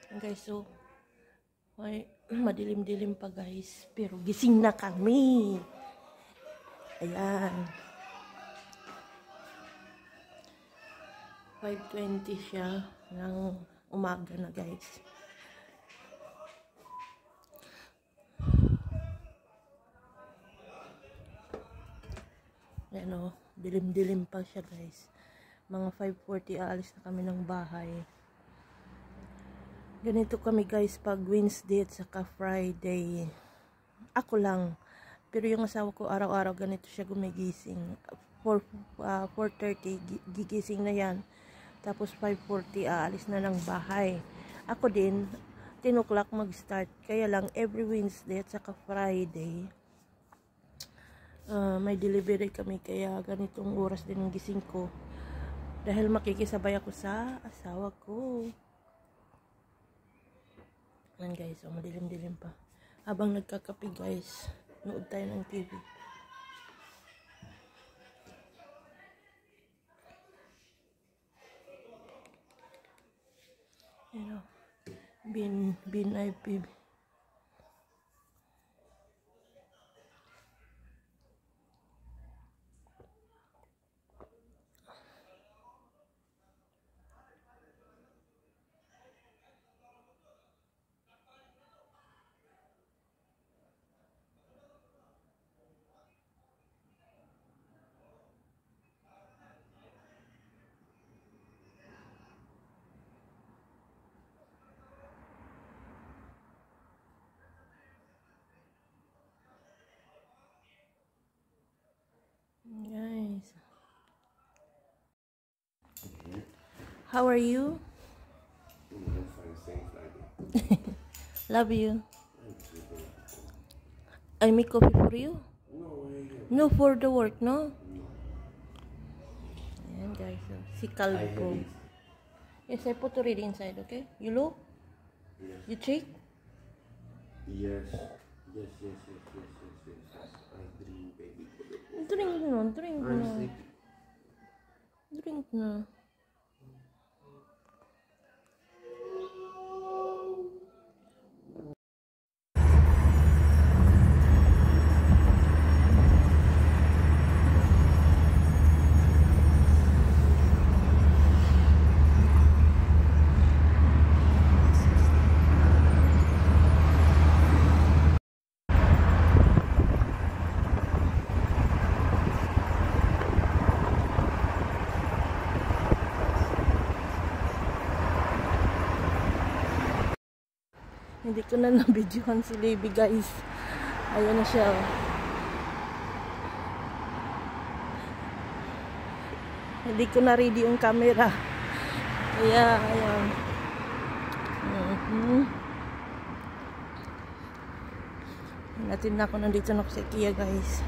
Guys, so ay, madilim-dilim pa guys, pero gising na kami. Ayan, 5:20 siya ng umaga na guys. Ayan o, dilim-dilim pa siya guys. Mga 5:40 aalis na kami ng bahay. Ganito kami guys pag Wednesday at saka Friday. Ako lang. Pero yung asawa ko araw-araw ganito siya gumigising. 4:30 gigising na yan. Tapos 5:40 aalis na ng bahay. Ako din 10 o'clock mag-start. Kaya lang every Wednesday at saka Friday may delivery kami. Kaya ganitong oras din ang gising ko. Dahil makikisabay ako sa asawa ko. Yan guys, so madilim-dilim pa. Habang nagkakape guys, nood tayo ng TV. Yan o, bin IPB. Guys, how are you? Love you. I make coffee for you. No, for the work, no? Ayan guys, si Calvo. Yes, I put already inside, okay? You look? Yes. You check? Yes. Yes. I drink, baby. Drink na, drink na. Drink na. Hindi ko na na-videohan si Libby guys. Ayan na siya. Hindi ko na ready yung camera. Ayan. Natin na ako nandito na ako sa IKEA guys.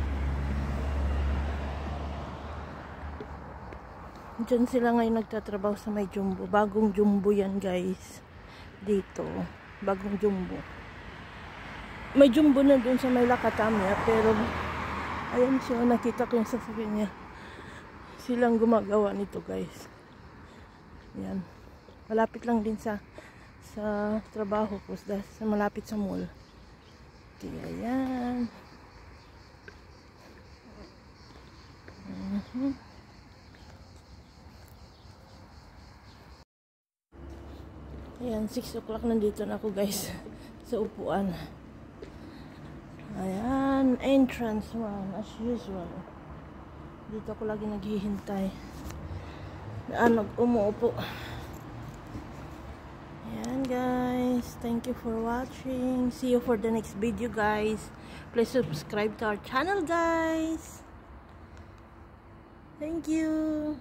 Diyan sila ngayon nagtatrabaho sa may Jumbo. Bagong Jumbo yan guys. Dito. Bagong Jumbo. May Jumbo na dun sa may Lakatamya, pero ayan siya, nakita ko yung sasakyan niya. Silang gumagawa nito guys. Ayan. Malapit lang din sa trabaho ko, sa malapit sa mall. Kaya ayan. Ayan, 6 o'clock nandito na ako guys sa upuan. Ayan, entrance 1 as usual. Dito ako lagi naghihintay. Umuupo. Ayan guys, thank you for watching. See you for the next video guys. Please subscribe to our channel guys. Thank you.